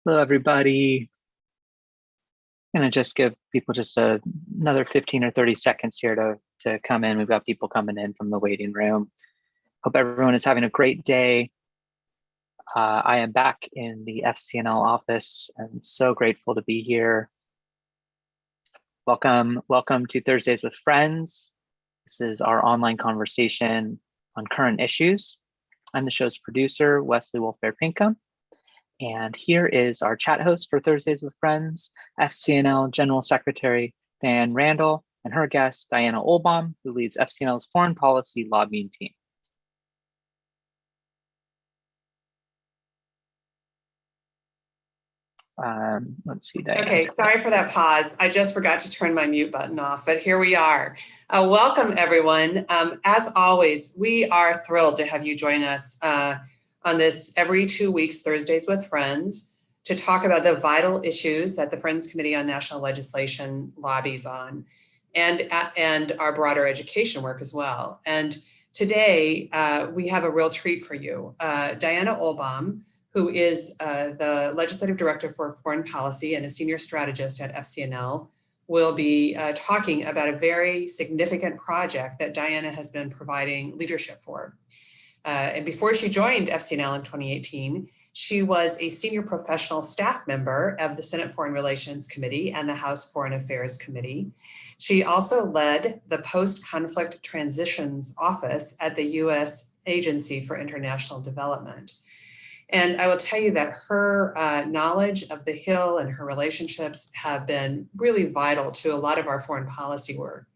Hello, everybody. I'm going to just give people just another 15 or 30 seconds here to come in. We've got people coming in from the waiting room. Hope everyone is having a great day. I am back in the FCNL office. I'm so grateful to be here. Welcome to Thursdays with Friends. This is our online conversation on current issues. I'm the show's producer, Wesley Wolf-Pinkham. And here is our chat host for Thursdays with Friends, FCNL General Secretary Diane Randall, and her guest, Diana Ohlbaum, who leads FCNL's foreign policy lobbying team. Let's see, Diana. Okay, sorry for that pause. I just forgot to turn my mute button off, but here we are. Welcome, everyone. As always, we are thrilled to have you join us on this every 2 weeks, Thursdays with Friends, to talk about the vital issues that the Friends Committee on National Legislation lobbies on, and our broader education work as well. And today, we have a real treat for you. Diana Ohlbaum, who is the Legislative Director for Foreign Policy and a Senior Strategist at FCNL, will be talking about a very significant project that Diana has been providing leadership for. And before she joined FCNL in 2018, she was a senior professional staff member of the Senate Foreign Relations Committee and the House Foreign Affairs Committee. She also led the Post-Conflict Transitions Office at the U.S. Agency for International Development. And I will tell you that her knowledge of the Hill and her relationships have been really vital to a lot of our foreign policy work.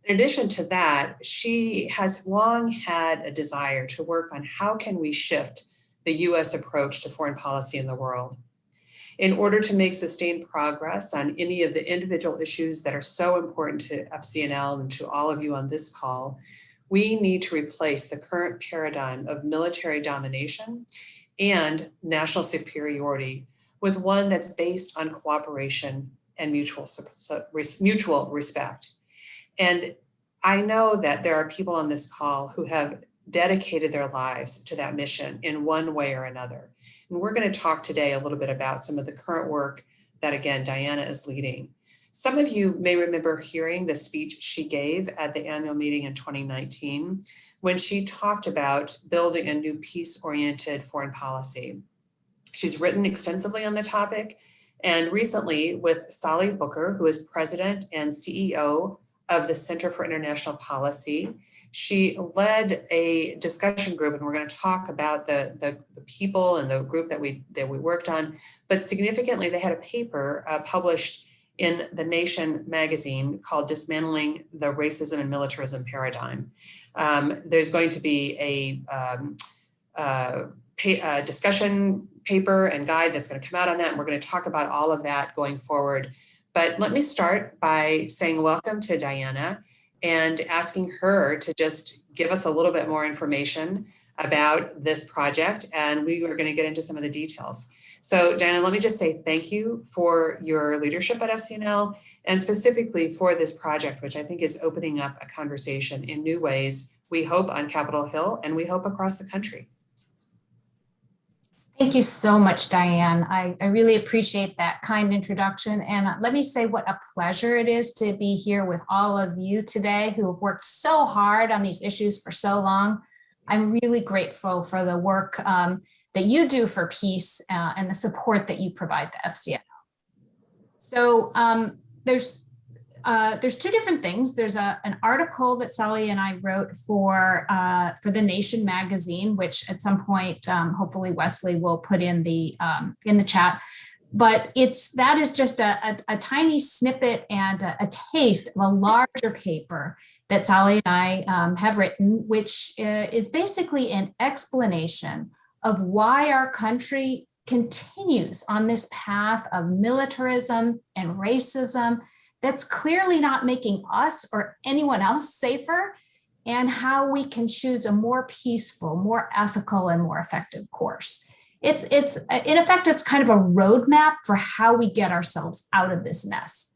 In addition to that, she has long had a desire to work on how can we shift the U.S. approach to foreign policy in the world. In order to make sustained progress on any of the individual issues that are so important to FCNL and to all of you on this call, we need to replace the current paradigm of military domination and national superiority with one that's based on cooperation and mutual respect. And I know that there are people on this call who have dedicated their lives to that mission in one way or another. And we're going to talk today a little bit about some of the current work that, again, Diana is leading. Some of you may remember hearing the speech she gave at the annual meeting in 2019 when she talked about building a new peace-oriented foreign policy. She's written extensively on the topic, and recently with Sally Booker, who is president and CEO of the Center for International Policy, she led a discussion group, and we're going to talk about the people and the group that we worked on. But significantly, they had a paper published in The Nation magazine called Dismantling the Racism and Militarism Paradigm. There's going to be a discussion paper and guide that's going to come out on that, and we're going to talk about all of that going forward. But let me start by saying welcome to Diana and asking her to just give us a little bit more information about this project, and we are going to get into some of the details. So Diana, let me just say thank you for your leadership at FCNL and specifically for this project, which I think is opening up a conversation in new ways, we hope on Capitol Hill and we hope across the country. Thank you so much, Diane. I really appreciate that kind introduction. And let me say what a pleasure it is to be here with all of you today who have worked so hard on these issues for so long. I'm really grateful for the work that you do for peace and the support that you provide to FCNL. So there's two different things. There's an article that Sally and I wrote for The Nation magazine, which at some point, hopefully Wesley will put in the chat. But that is just a tiny snippet and a taste of a larger paper that Sally and I have written, which is basically an explanation of why our country continues on this path of militarism and racism that's clearly not making us or anyone else safer, and how we can choose a more peaceful, more ethical, and more effective course. It's in effect, it's kind of a roadmap for how we get ourselves out of this mess.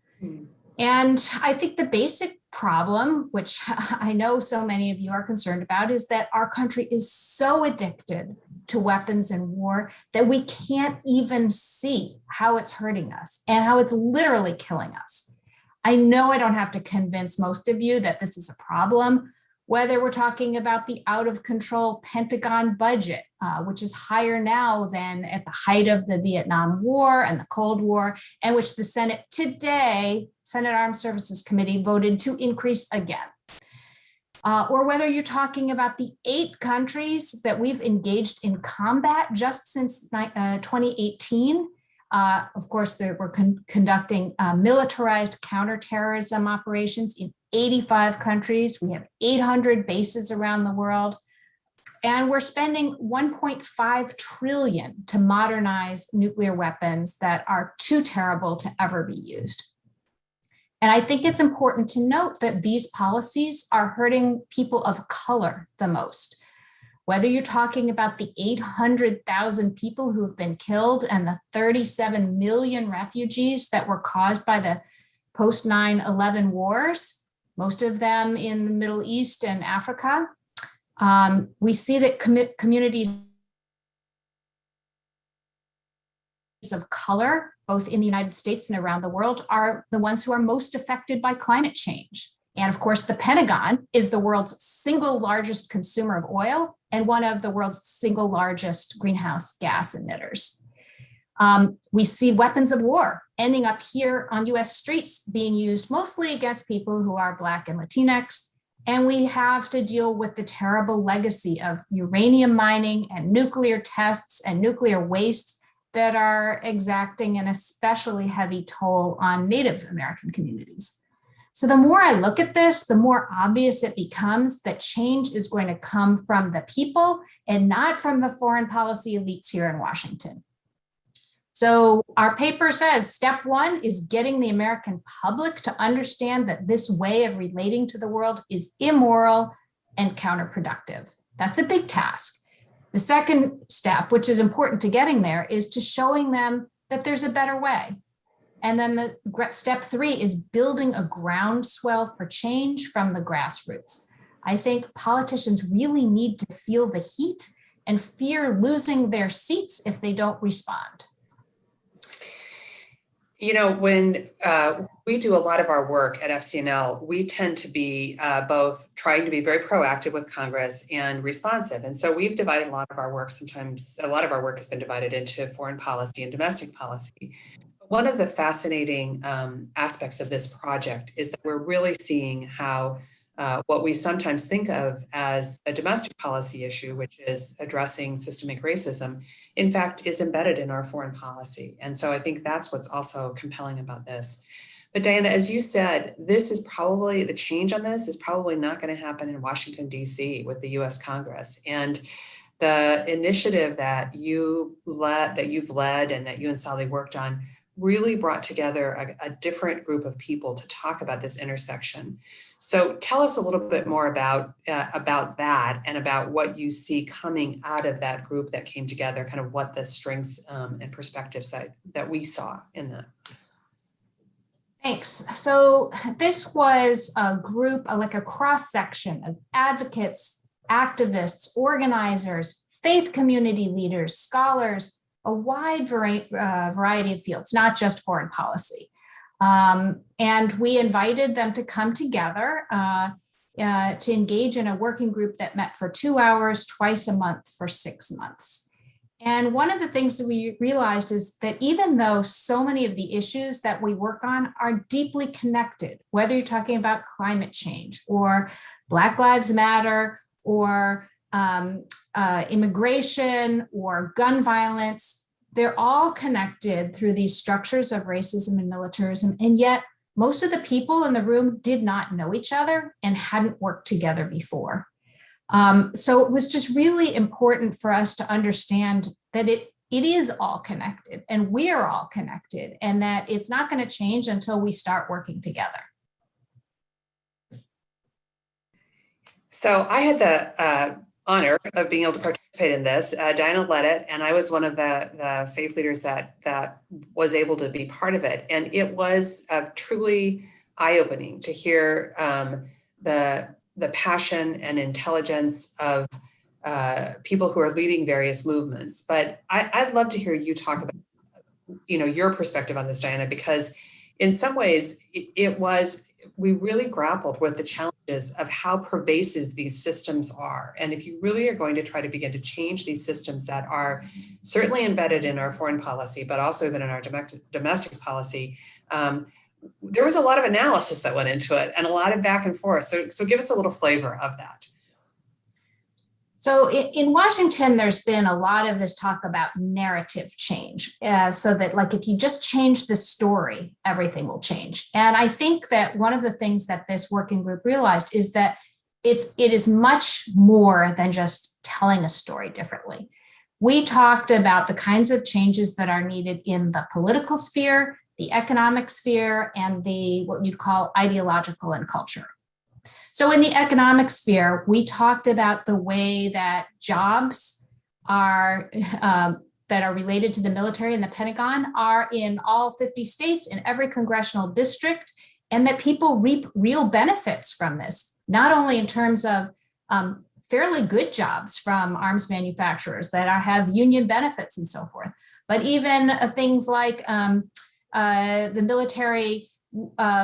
And I think the basic problem, which I know so many of you are concerned about, is that our country is so addicted to weapons and war that we can't even see how it's hurting us and how it's literally killing us. I know I don't have to convince most of you that this is a problem, whether we're talking about the out of control Pentagon budget, which is higher now than at the height of the Vietnam War and the Cold War, and which the Senate today, Senate Armed Services Committee, voted to increase again. Or whether you're talking about the 8 countries that we've engaged in combat just since 2018. Of course, we're conducting militarized counterterrorism operations in 85 countries. We have 800 bases around the world. And we're spending $1.5 trillion to modernize nuclear weapons that are too terrible to ever be used. And I think it's important to note that these policies are hurting people of color the most. Whether you're talking about the 800,000 people who have been killed and the 37 million refugees that were caused by the post 9/11 wars, most of them in the Middle East and Africa, we see that communities of color, both in the United States and around the world, are the ones who are most affected by climate change. And of course, the Pentagon is the world's single largest consumer of oil and one of the world's single largest greenhouse gas emitters. We see weapons of war ending up here on US streets being used mostly against people who are Black and Latinx. And we have to deal with the terrible legacy of uranium mining and nuclear tests and nuclear waste that are exacting an especially heavy toll on Native American communities. So the more I look at this, the more obvious it becomes that change is going to come from the people and not from the foreign policy elites here in Washington. So our paper says step 1 is getting the American public to understand that this way of relating to the world is immoral and counterproductive. That's a big task. The second step, which is important to getting there, is to showing them that there's a better way. And then step 3 is building a groundswell for change from the grassroots. I think politicians really need to feel the heat and fear losing their seats if they don't respond. You know, when we do a lot of our work at FCNL, we tend to be both trying to be very proactive with Congress and responsive. And so we've divided a lot of our work. Sometimes a lot of our work has been divided into foreign policy and domestic policy. One of the fascinating aspects of this project is that we're really seeing how what we sometimes think of as a domestic policy issue, which is addressing systemic racism, in fact, is embedded in our foreign policy. And so I think that's what's also compelling about this. But Diana, as you said, this is probably, the change on this is probably not going to happen in Washington, D.C. with the U.S. Congress. And the initiative that you've led and that you and Sally worked on really brought together a different group of people to talk about this intersection. So tell us a little bit more about that and about what you see coming out of that group that came together, kind of what the strengths and perspectives that we saw in that. Thanks. So this was a group, like a cross-section of advocates, activists, organizers, faith community leaders, scholars, a wide variety of fields, not just foreign policy. And we invited them to come together to engage in a working group that met for 2 hours twice a month for 6 months. And one of the things that we realized is that even though so many of the issues that we work on are deeply connected, whether you're talking about climate change or Black Lives Matter or immigration or gun violence, they're all connected through these structures of racism and militarism. And yet most of the people in the room did not know each other and hadn't worked together before. So it was just really important for us to understand that it is all connected and we're all connected and that it's not going to change until we start working together. So I had the honor of being able to participate in this. Diana led it, and I was one of the faith leaders that was able to be part of it. And it was a truly eye-opening to hear the passion and intelligence of people who are leading various movements. But I'd love to hear you talk about, your perspective on this, Diana, because in some ways we really grappled with the challenges of how pervasive these systems are. And if you really are going to try to begin to change these systems that are certainly embedded in our foreign policy, but also even in our domestic policy, there was a lot of analysis that went into it and a lot of back and forth. So give us a little flavor of that. So in Washington, there's been a lot of this talk about narrative change, so that like if you just change the story, everything will change. And I think that one of the things that this working group realized is that it is much more than just telling a story differently. We talked about the kinds of changes that are needed in the political sphere, the economic sphere, and the what you'd call ideological and culture. So in the economic sphere, we talked about the way that jobs are that are related to the military and the Pentagon are in all 50 states, in every congressional district, and that people reap real benefits from this, not only in terms of fairly good jobs from arms manufacturers that have union benefits and so forth, but even things like the military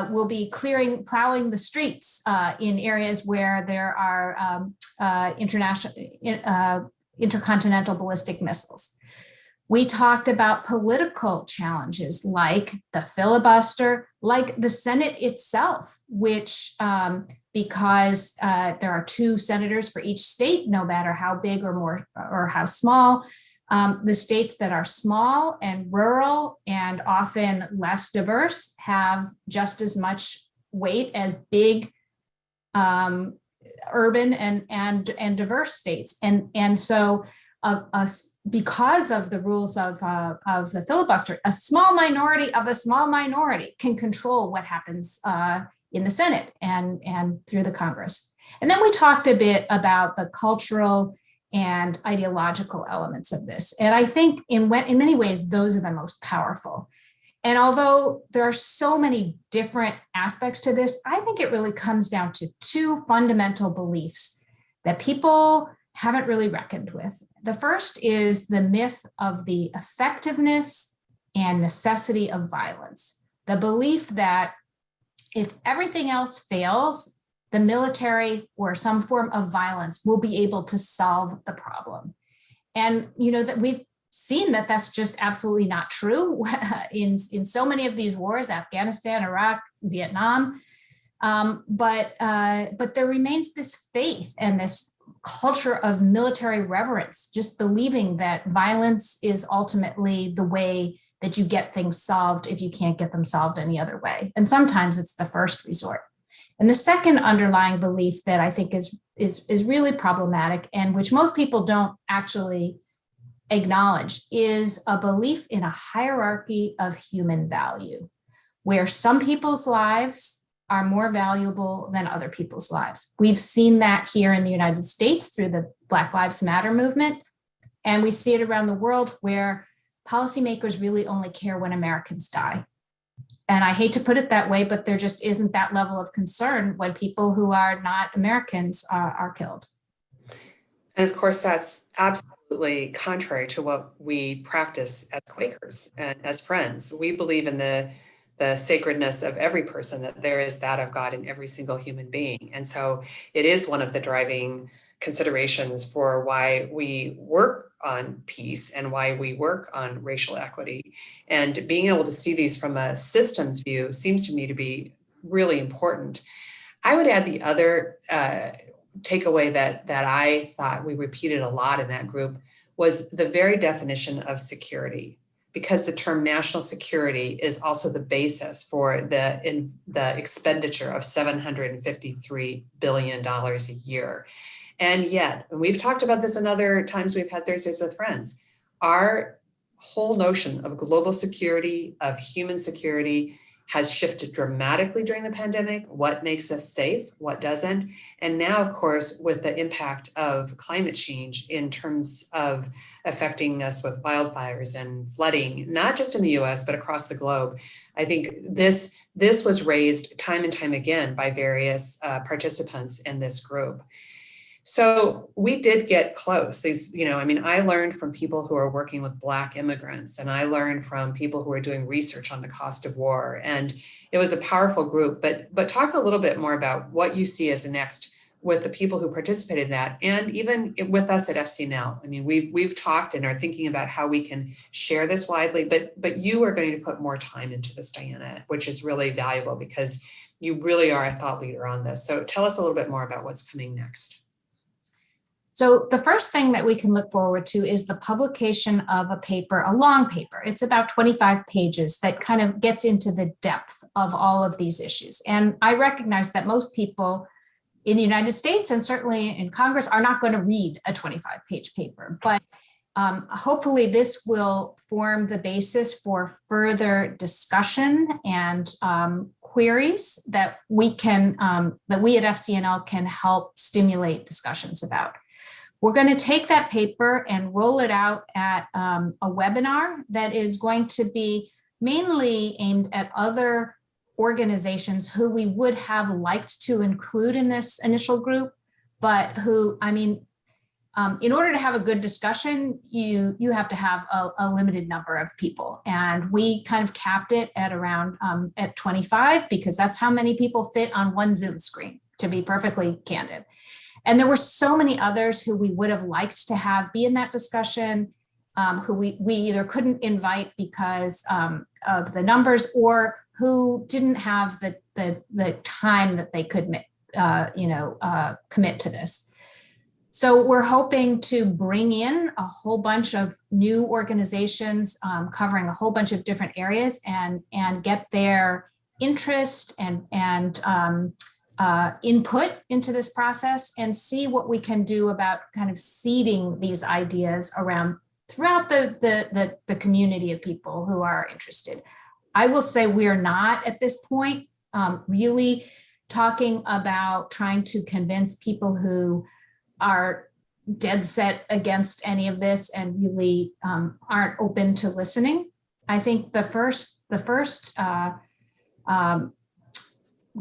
will be plowing the streets in areas where there are intercontinental ballistic missiles. We talked about political challenges like the filibuster, like the Senate itself, which because there are 2 senators for each state, no matter how big or how small. The states that are small and rural and often less diverse have just as much weight as big urban and diverse states. And so because of the rules of the filibuster, a small minority of a small minority can control what happens in the Senate and through the Congress. And then we talked a bit about the cultural and ideological elements of this. And I think in many ways, those are the most powerful. And although there are so many different aspects to this, I think it really comes down to 2 fundamental beliefs that people haven't really reckoned with. The first is the myth of the effectiveness and necessity of violence. The belief that if everything else fails, the military or some form of violence will be able to solve the problem. And that we've seen that that's just absolutely not true in so many of these wars, Afghanistan, Iraq, Vietnam. But there remains this faith and this culture of military reverence, just believing that violence is ultimately the way that you get things solved if you can't get them solved any other way. And sometimes it's the first resort. And the second underlying belief that I think is really problematic and which most people don't actually acknowledge is a belief in a hierarchy of human value, where some people's lives are more valuable than other people's lives. We've seen that here in the United States through the Black Lives Matter movement, and we see it around the world where policymakers really only care when Americans die. And I hate to put it that way, but there just isn't that level of concern when people who are not Americans are killed. And of course, that's absolutely contrary to what we practice as Quakers and as Friends. We believe in the sacredness of every person, that there is that of God in every single human being. And so it is one of the driving considerations for why we work on peace and why we work on racial equity. And being able to see these from a systems view seems to me to be really important. I would add the other takeaway that I thought we repeated a lot in that group was the very definition of security, because the term national security is also the basis for the expenditure of $753 billion a year. And yet, and we've talked about this in other times we've had Thursdays with Friends, our whole notion of global security, of human security, has shifted dramatically during the pandemic, what makes us safe, what doesn't. And now, of course, with the impact of climate change in terms of affecting us with wildfires and flooding, not just in the US, but across the globe, I think this was raised time and time again by various participants in this group. So we did get close. I learned from people who are working with Black immigrants, and I learned from people who are doing research on the cost of war. And it was a powerful group, but talk a little bit more about what you see as next with the people who participated in that, and even with us at FCNL. I mean, we've talked and are thinking about how we can share this widely, but you are going to put more time into this, Diana, which is really valuable because you really are a thought leader on this. So tell us a little bit more about what's coming next. So the first thing that we can look forward to is the publication of a paper, a long paper. It's about 25 pages that kind of gets into the depth of all of these issues. And I recognize that most people in the United States and certainly in Congress are not going to read a 25-page paper, but hopefully this will form the basis for further discussion and queries that we at FCNL can help stimulate discussions about. We're going to take that paper and roll it out at a webinar that is going to be mainly aimed at other organizations who we would have liked to include in this initial group, but who, in order to have a good discussion, you have to have a limited number of people. And we kind of capped it at around at 25 because that's how many people fit on one Zoom screen, to be perfectly candid. And there were so many others who we would have liked to have be in that discussion, who we either couldn't invite because of the numbers or who didn't have the time that they could commit to this. So we're hoping to bring in a whole bunch of new organizations covering a whole bunch of different areas and get their interest and input into this process and see what we can do about kind of seeding these ideas around throughout the community of people who are interested. I will say we are not at this point really talking about trying to convince people who are dead set against any of this and really aren't open to listening. I think the first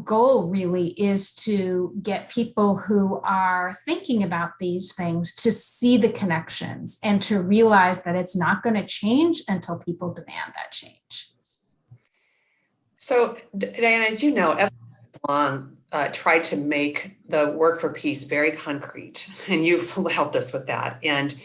goal really is to get people who are thinking about these things to see the connections and to realize that it's not going to change until people demand that change. So, Diana, as you know, FCNL tried to make the work for peace very concrete, and you've helped us with that. And,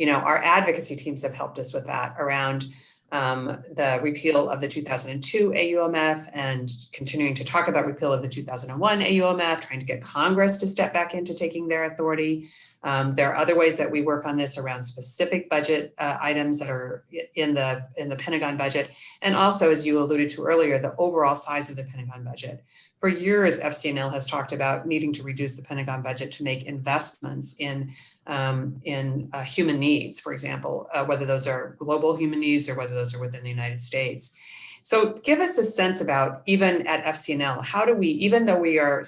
our advocacy teams have helped us with that around the repeal of the 2002 AUMF and continuing to talk about repeal of the 2001 AUMF, trying to get Congress to step back into taking their authority. There are other ways that we work on this around specific budget items that are in the Pentagon budget. And also, as you alluded to earlier, the overall size of the Pentagon budget. For years, FCNL has talked about needing to reduce the Pentagon budget to make investments in human needs, for example, whether those are global human needs or whether those are within the United States. So give us a sense about, even at FCNL, how do we, even though we are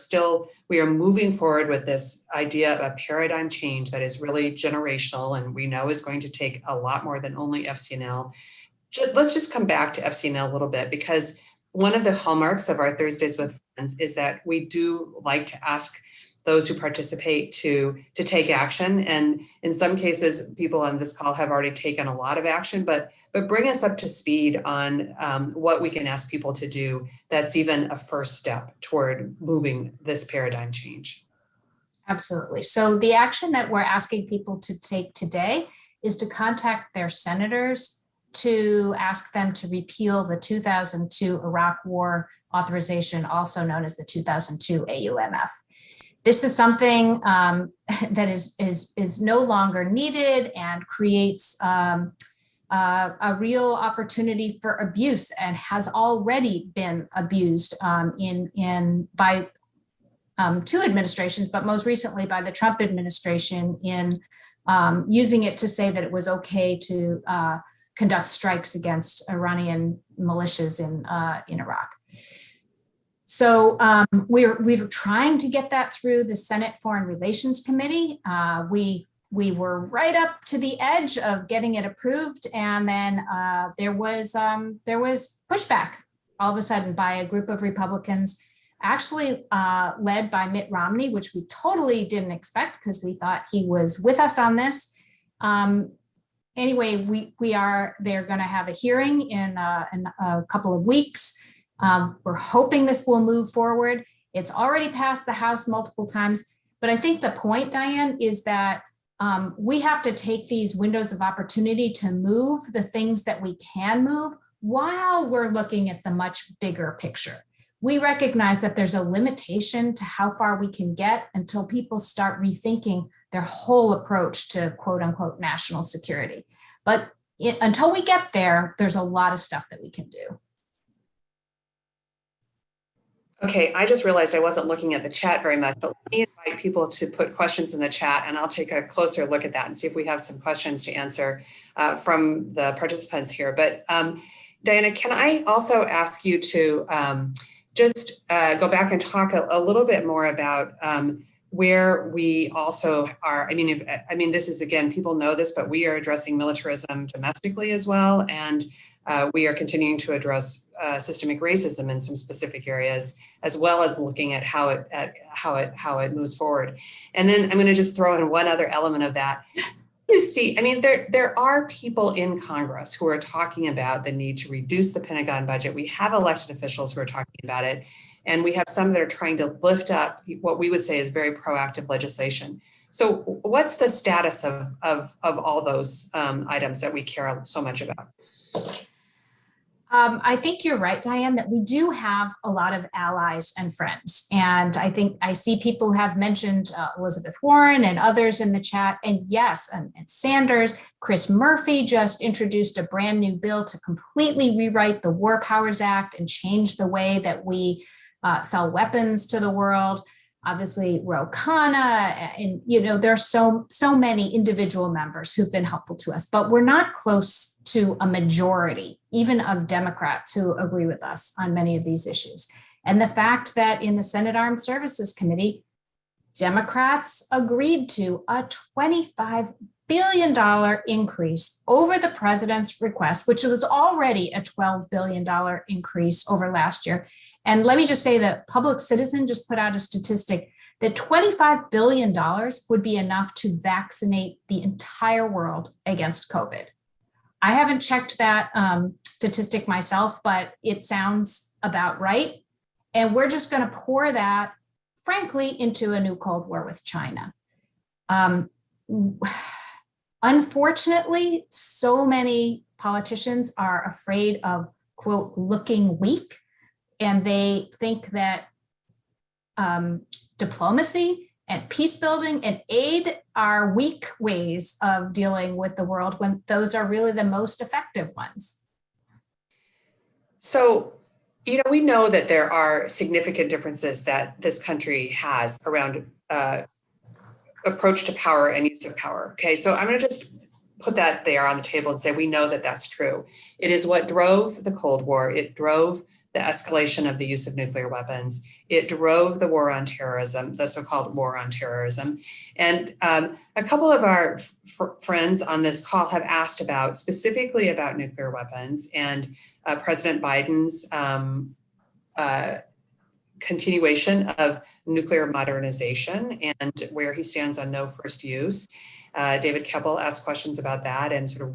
moving forward with this idea of a paradigm change that is really generational and we know is going to take a lot more than only FCNL. Let's just come back to FCNL a little bit, because one of the hallmarks of our Thursdays with Friends is that we do like to ask those who participate to take action. And in some cases, people on this call have already taken a lot of action, but bring us up to speed on what we can ask people to do that's even a first step toward moving this paradigm change. Absolutely. So the action that we're asking people to take today is to contact their senators to ask them to repeal the 2002 Iraq War authorization, also known as the 2002 AUMF. This is something that is no longer needed and creates a real opportunity for abuse and has already been abused by two administrations, but most recently by the Trump administration in using it to say that it was okay to conduct strikes against Iranian militias in Iraq. So we were trying to get that through the Senate Foreign Relations Committee. We were right up to the edge of getting it approved, and then there was pushback all of a sudden by a group of Republicans, actually led by Mitt Romney, which we totally didn't expect because we thought he was with us on this. Anyway, they're going to have a hearing in a couple of weeks. We're hoping this will move forward. It's already passed the House multiple times, but I think the point, Diane, is that we have to take these windows of opportunity to move the things that we can move while we're looking at the much bigger picture. We recognize that there's a limitation to how far we can get until people start rethinking their whole approach to quote unquote national security. But until we get there, there's a lot of stuff that we can do. Okay, I just realized I wasn't looking at the chat very much, but let me invite people to put questions in the chat, and I'll take a closer look at that and see if we have some questions to answer from the participants here. But Diana, can I also ask you to just go back and talk a little bit more about where we also are? I mean, this is, again, people know this, but we are addressing militarism domestically as well, and we are continuing to address systemic racism in some specific areas, as well as looking at how it moves forward. And then I'm going to just throw in one other element of that. You see, I mean, there are people in Congress who are talking about the need to reduce the Pentagon budget. We have elected officials who are talking about it, and we have some that are trying to lift up what we would say is very proactive legislation. So what's the status of all those items that we care so much about? I think you're right, Diane, that we do have a lot of allies and friends. And I think I see people who have mentioned Elizabeth Warren and others in the chat. And yes, and Sanders, Chris Murphy just introduced a brand new bill to completely rewrite the War Powers Act and change the way that we sell weapons to the world. Obviously, Ro Khanna, and there are so many individual members who've been helpful to us, but we're not close to a majority, even of Democrats who agree with us on many of these issues. And the fact that in the Senate Armed Services Committee, Democrats agreed to a $25 billion increase over the president's request, which was already a $12 billion increase over last year. And let me just say that Public Citizen just put out a statistic that $25 billion would be enough to vaccinate the entire world against COVID. I haven't checked that statistic myself, but it sounds about right. And we're just going to pour that, frankly, into a new Cold War with China. Unfortunately, so many politicians are afraid of, quote, looking weak, and they think that diplomacy and peace building and aid are weak ways of dealing with the world when those are really the most effective ones. So, we know that there are significant differences that this country has around approach to power and use of power. Okay, so I'm going to just put that there on the table and say we know that that's true. It is what drove the Cold War. It drove the escalation of the use of nuclear weapons. It drove the war on terrorism, the so-called war on terrorism. And a couple of our friends on this call have asked specifically about nuclear weapons and President Biden's continuation of nuclear modernization and where he stands on no first use. David Keppel asked questions about that and sort of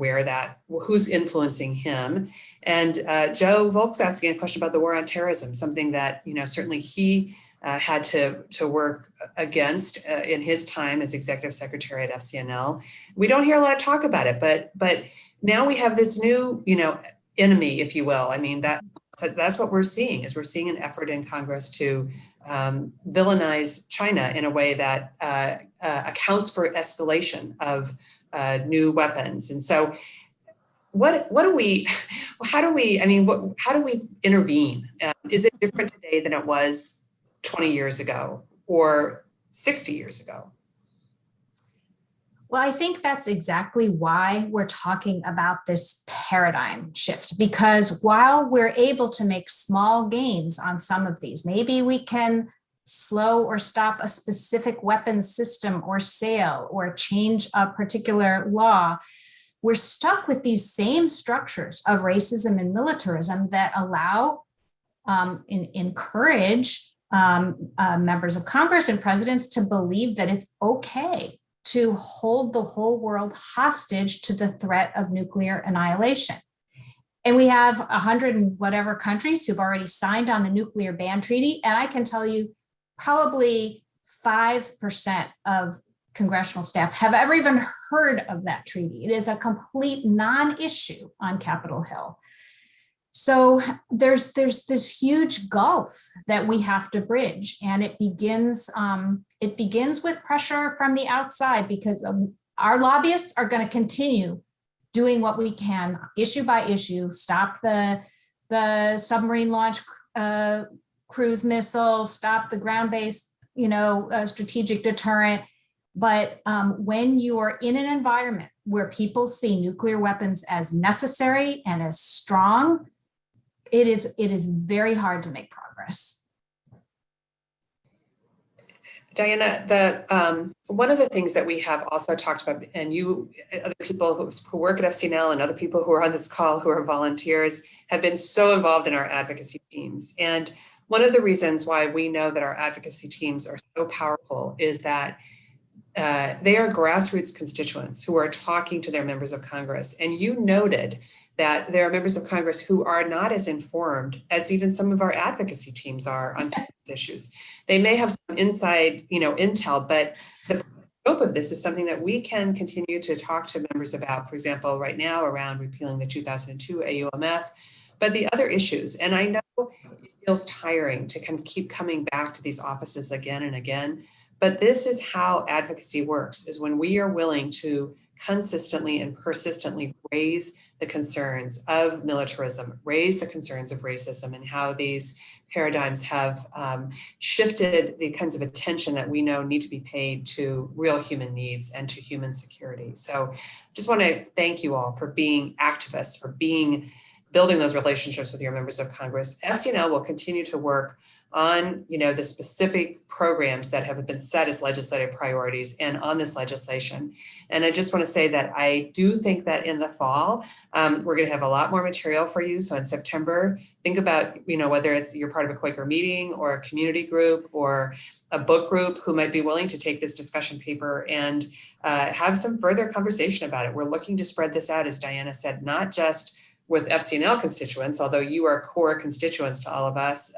who's influencing him. And Joe Volk's asking a question about the war on terrorism, something that, certainly he had to work against in his time as executive secretary at FCNL. We don't hear a lot of talk about it, but now we have this new, enemy, if you will. I mean, that's what we're seeing an effort in Congress to villainize China in a way that accounts for escalation of new weapons. And so how do we intervene? Is it different today than it was 20 years ago or 60 years ago? Well, I think that's exactly why we're talking about this paradigm shift, because while we're able to make small gains on some of these, maybe we can slow or stop a specific weapons system or sale or change a particular law, we're stuck with these same structures of racism and militarism that allow encourage members of Congress and presidents to believe that it's okay to hold the whole world hostage to the threat of nuclear annihilation. And we have 100 and whatever countries who've already signed on the nuclear ban treaty. And I can tell you probably 5% of congressional staff have ever even heard of that treaty. It is a complete non-issue on Capitol Hill. So there's this huge gulf that we have to bridge, and it begins with pressure from the outside, because our lobbyists are going to continue doing what we can, issue by issue, stop the submarine launch cruise missile, stop the ground-based, strategic deterrent. But when you are in an environment where people see nuclear weapons as necessary and as strong, it is very hard to make progress. Diana, one of the things that we have also talked about, and you, other people who work at FCNL and other people who are on this call who are volunteers, have been so involved in our advocacy teams. And one of the reasons why we know that our advocacy teams are so powerful is that they are grassroots constituents who are talking to their members of Congress. And you noted that there are members of Congress who are not as informed as even some of our advocacy teams are on some of these issues. They may have some inside, intel, but the scope of this is something that we can continue to talk to members about, for example, right now around repealing the 2002 AUMF, but the other issues. And I know it feels tiring to kind of keep coming back to these offices again and again, but this is how advocacy works, is when we are willing to consistently and persistently raise the concerns of militarism, raise the concerns of racism, and how these paradigms have shifted the kinds of attention that we know need to be paid to real human needs and to human security. So just want to thank you all for being activists, for building those relationships with your members of Congress. FCNL will continue to work on, the specific programs that have been set as legislative priorities and on this legislation. And I just want to say that I do think that in the fall, we're going to have a lot more material for you. So in September, think about, whether it's you're part of a Quaker meeting or a community group or a book group who might be willing to take this discussion paper and have some further conversation about it. We're looking to spread this out, as Diana said, not just with FCNL constituents, although you are core constituents to all of us,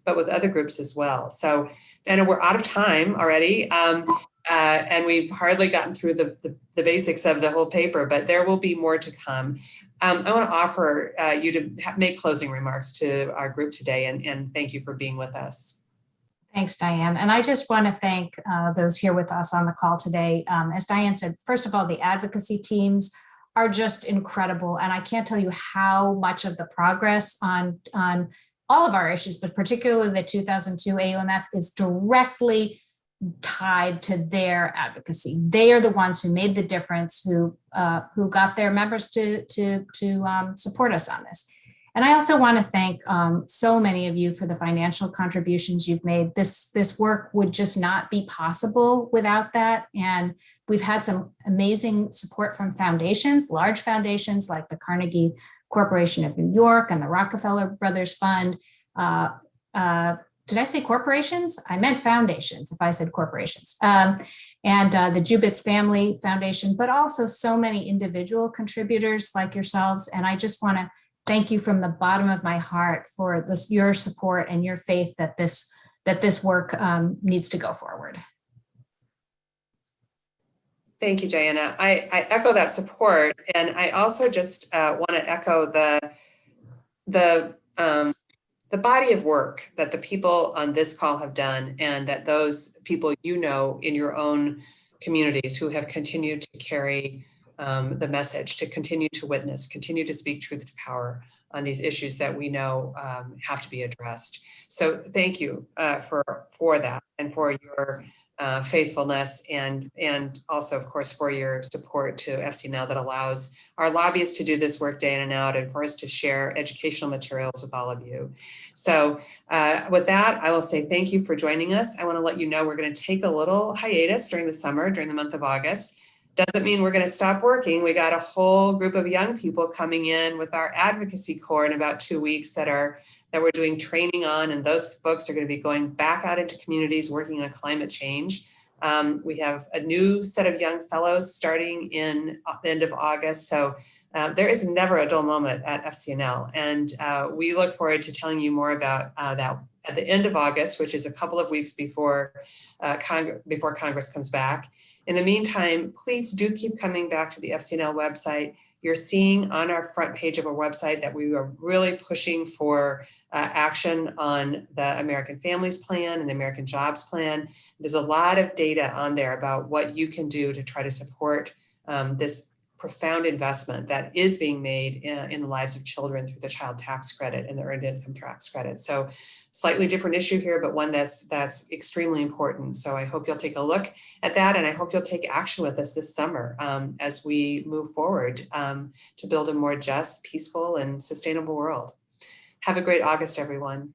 but with other groups as well. So, Anna, we're out of time already, and we've hardly gotten through the basics of the whole paper, but there will be more to come. I want to offer you to make closing remarks to our group today, and thank you for being with us. Thanks, Diane. And I just want to thank those here with us on the call today. As Diane said, first of all, the advocacy teams are just incredible. And I can't tell you how much of the progress on all of our issues, but particularly the 2002 AUMF, is directly tied to their advocacy. They are the ones who made the difference, who got their members to support us on this. And I also want to thank so many of you for the financial contributions you've made. This work would just not be possible without that. And we've had some amazing support from foundations, large foundations like the Carnegie Corporation of New York and the Rockefeller Brothers Fund. Did I say corporations? I meant foundations if I said corporations. And the Jubitz Family Foundation, but also so many individual contributors like yourselves. And I just want to thank you from the bottom of my heart for your support and your faith that this work needs to go forward. Thank you, Diana. I echo that support, and I also just want to echo the body of work that the people on this call have done, and that those people in your own communities who have continued to carry the message, to continue to witness, continue to speak truth to power on these issues that we know have to be addressed. So thank you for that and for your faithfulness, and also, of course, for your support to FCNL that allows our lobbyists to do this work day in and out, and for us to share educational materials with all of you. So with that, I will say thank you for joining us. I want to let you know we're going to take a little hiatus during the summer, during the month of August. Doesn't mean we're going to stop working. We got a whole group of young people coming in with our advocacy corps in about 2 weeks that we're doing training on, and those folks are going to be going back out into communities working on climate change. We have a new set of young fellows starting in the end of August. So there is never a dull moment at FCNL, and we look forward to telling you more about that at the end of August, which is a couple of weeks before Congress comes back. In the meantime, please do keep coming back to the FCNL website. You're seeing on our front page of our website that we are really pushing for action on the American Families Plan and the American Jobs Plan. There's a lot of data on there about what you can do to try to support this profound investment that is being made in the lives of children through the child tax credit and the earned income tax credit. So slightly different issue here, but one that's extremely important. So I hope you'll take a look at that, and I hope you'll take action with us this summer as we move forward to build a more just, peaceful, and sustainable world. Have a great August, everyone.